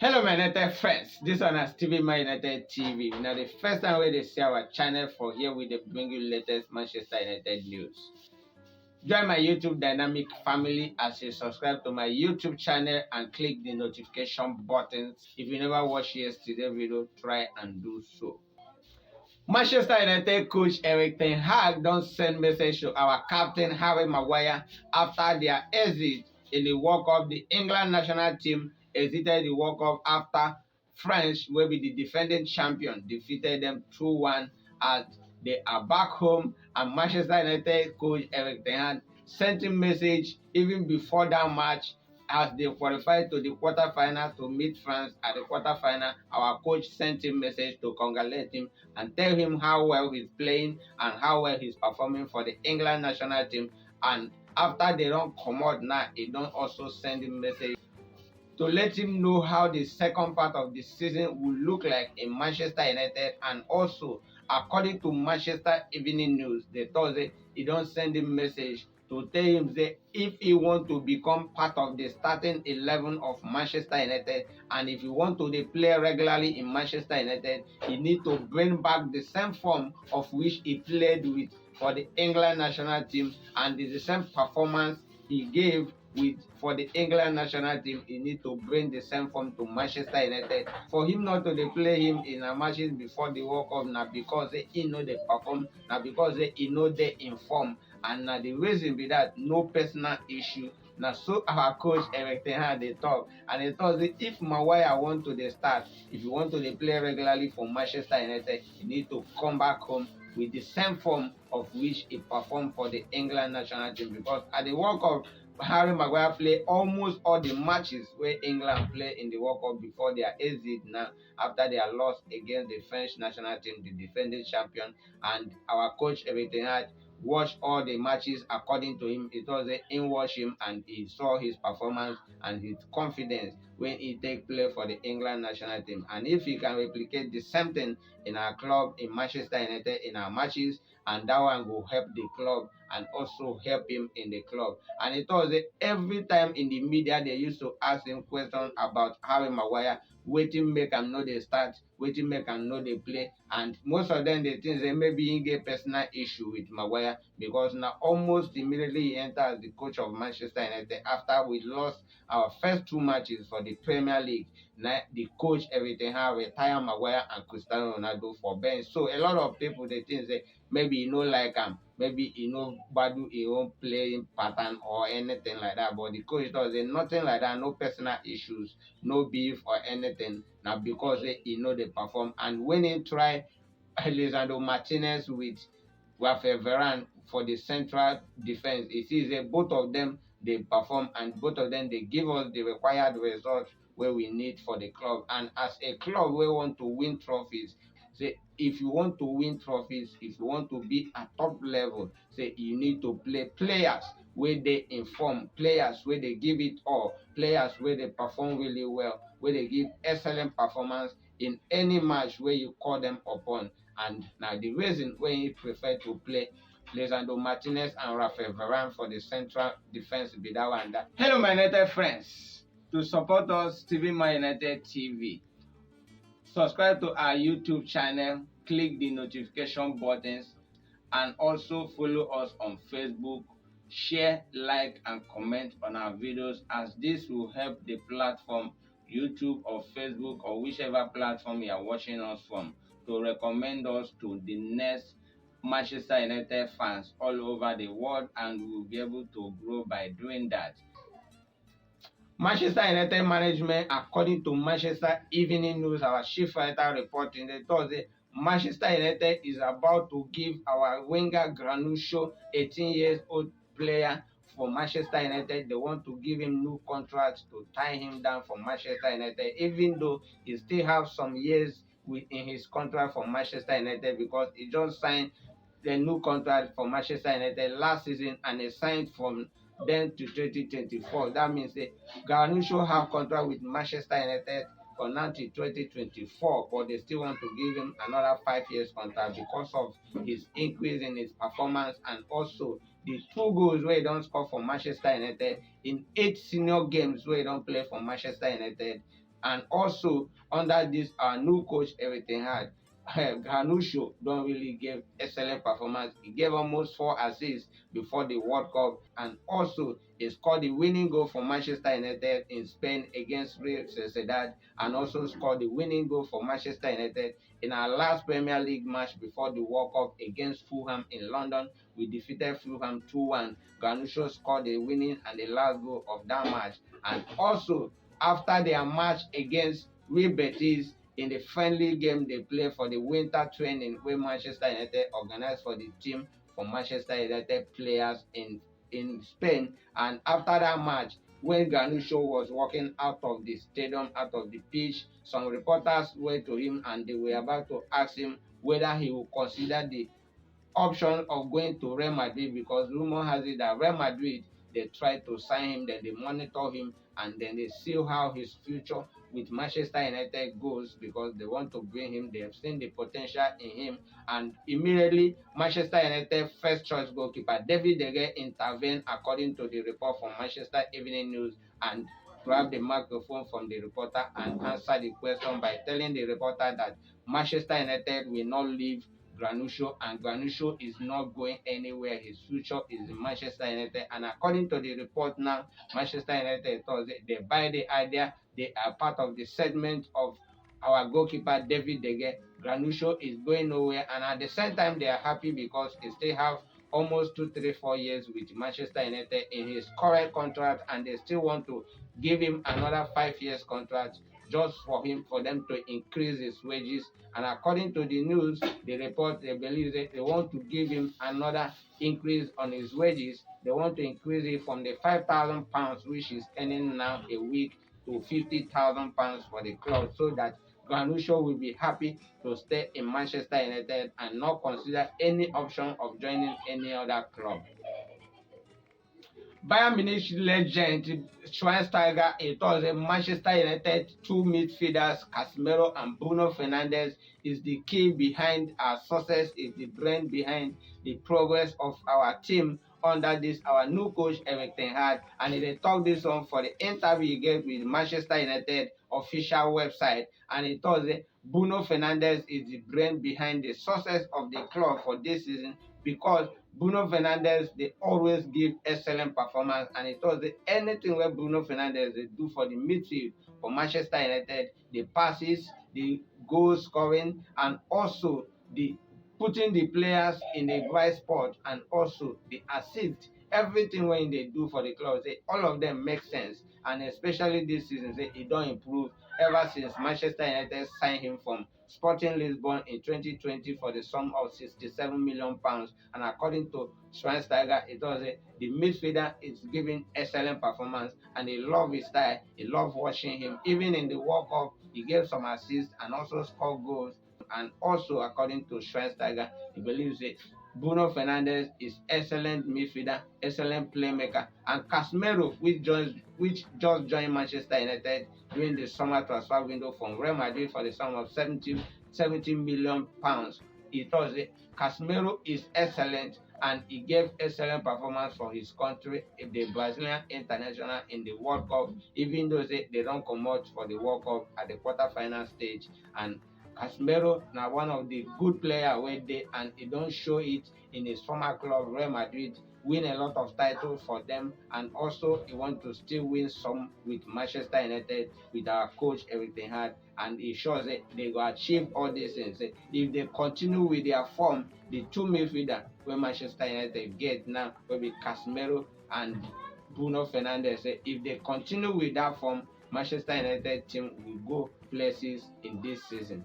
Hello, my United friends. This one is TV My United TV. Now, the first time we see our channel for here, we bring you latest Manchester United news. Join my YouTube dynamic family as you subscribe to my YouTube channel and click the notification button. If you never watched yesterday's video, try and do so. Manchester United coach Erik ten Hag don't send message to our captain Harry Maguire after their exit in the World Cup. The England national team exited the World Cup after France, will be the defending champion, defeated them 2-1 as they are back home. And Manchester United coach Erik ten Hag sent him message even before that match as they qualified to the quarterfinal to meet France at the quarterfinal. Our coach sent him message to congratulate him and tell him how well he's playing and how well he's performing for the England national team. And after they don't come out now, he don't also send him message to let him know how the second part of the season will look like in Manchester United. And also, according to Manchester Evening News, the Thursday, he don't send him message to tell him that if he want to become part of the starting 11 of Manchester United, and if he want to play regularly in Manchester United, he need to bring back the same form of which he played with for the England national team, and the same performance he gave for the England national team. He need to bring the same form to Manchester United. For him not to play him in a matches before the World Cup, now because he know they perform, now because he know they inform, and now the reason be that no personal issue. Now so our coach Erik ten Hag they talk, and they thought that if Maguire want to start, if you want to play regularly for Manchester United, you need to come back home with the same form of which he performed for the England national team. Because at the World Cup, Harry Maguire played almost all the matches where England play in the World Cup before their exit now, after their loss against the French national team, the defending champion. And our coach Erik ten Hag watched all the matches. According to him, it was in watch him and he saw his performance and his confidence when he take play for the England national team. And if he can replicate the same thing in our club, in Manchester United, in our matches, and that one will help the club and also help him in the club. And it was every time in the media they used to ask him questions about Harry Maguire, waiting make him know they start, waiting make him know they play. And most of them they think they maybe he get personal issue with Maguire, because now almost immediately he entered as the coach of Manchester United after we lost our first two matches for the Premier League. Now the coach Erik ten Hag retired Maguire and Cristiano Ronaldo for bench. So a lot of people they think that maybe you know like him, maybe you know badu his own playing pattern or anything like that. But the coach does nothing like that, no personal issues, no beef or anything. Now because he know they perform. And when he try Lisandro Martinez with Rafael Varane for the central defense, it sees that both of them they perform and both of them they give us the required results where we need for the club. And as a club we want to win trophies, say if you want to win trophies, if you want to be at top level, say you need to play players where they inform, players where they give it all, players where they perform really well, where they give excellent performance in any match where you call them upon. And now the reason why he prefer to play Lisandro Martinez and Rafael Varane for the central defense be that one. Hello, my United friends. To support us, TV My United TV, subscribe to our YouTube channel, click the notification buttons, and also follow us on Facebook. Share, like, and comment on our videos, as this will help the platform, YouTube or Facebook or whichever platform you are watching us from, to recommend us to the next Manchester United fans all over the world, and we will be able to grow by doing that. Manchester United management, according to Manchester Evening News, our chief writer reporting the Thursday, Manchester United is about to give our winger Granit Xhaka, 18 years old player for Manchester United. They want to give him new contract to tie him down for Manchester United, even though he still have some years in his contract for Manchester United, because he just signed the new contract for Manchester United last season and he signed from then to 2024. That means Granit Xhaka have contract with Manchester United for now till 2024, but they still want to give him another 5 years contract because of his increase in his performance, and also the 2 goals where he don't score for Manchester United in 8 senior games where he don't play for Manchester United. And also under this our new coach everything had, Granusho don't really give excellent performance. He gave almost 4 assists before the World Cup, and also he scored the winning goal for Manchester United in Spain against Real Sociedad, and also scored the winning goal for Manchester United in our last Premier League match before the World Cup against Fulham in London. We defeated Fulham 2-1. Granusho scored the winning and the last goal of that match. And also, after their match against Real Betis in the friendly game they play for the winter training where Manchester United organized for the team for Manchester United players in Spain. And after that match, when Granusho was walking out of the stadium, out of the pitch, some reporters went to him and they were about to ask him whether he would consider the option of going to Real Madrid, because rumor has it that Real Madrid, they try to sign him, then they monitor him, and then they see how his future with Manchester United goes, because they want to bring him. They have seen the potential in him, and immediately Manchester United first choice goalkeeper David De Gea intervened, according to the report from Manchester Evening News, and grabbed the microphone from the reporter and answered the question by telling the reporter that Manchester United will not leave Granusho, and Granusho is not going anywhere. His future is in Manchester United. And according to the report now, Manchester United thought they buy the idea. They are part of the segment of our goalkeeper David De Gea. Granusho is going nowhere, and at the same time they are happy because they still have almost 2, 3, 4 years with Manchester United in his current contract, and they still want to give him another 5 years contract just for them to increase his wages. And according to the news, the report, they believe that they want to give him another increase on his wages. They want to increase it from the £5,000 which he's earning now a week to £50,000 for the club, so that Granusho will be happy to stay in Manchester United and not consider any option of joining any other club. Bayern Munich legend Schweinsteiger, it was a Manchester United two midfielders, Casemiro and Bruno Fernandes, is the key behind our success, is the brain behind the progress of our team under this our new coach Erik ten Hag. And he talked this on for the interview he gave with Manchester United official website, and he told that Bruno Fernandes is the brain behind the success of the club for this season, because Bruno Fernandes, they always give excellent performance, and it was anything where Bruno Fernandes they do for the midfield for Manchester United, the passes, the goal scoring, and also the putting the players in the right spot, and also the assist. Everything when they do for the club, all of them make sense, and especially this season, it don't improve ever since Manchester United signed him from Sporting Lisbon in 2020 for the sum of £67 million. And according to Schweinsteiger, it was the midfielder is giving excellent performance, and he love his style. He love watching him. Even in the World Cup, he gave some assists and also scored goals. And also, according to Schweinsteiger, he believes that Bruno Fernandes is excellent midfielder, excellent playmaker, and Casemiro, which just joined Manchester United during the summer transfer window from Real Madrid for the sum of £70 million. He thought that Casemiro is excellent, and he gave excellent performance for his country in the Brazilian international in the World Cup, even though they don't come out for the World Cup at the quarterfinal stage. And Casemiro now one of the good player where they, and he don't show it in his former club Real Madrid, win a lot of titles for them, and also he want to still win some with Manchester United with our coach Erik ten Hag, and he shows that they will achieve all these things. If they continue with their form, the two midfielder where Manchester United get now will be Casemiro and Bruno Fernandes. If they continue with that form, Manchester United team will go places in this season.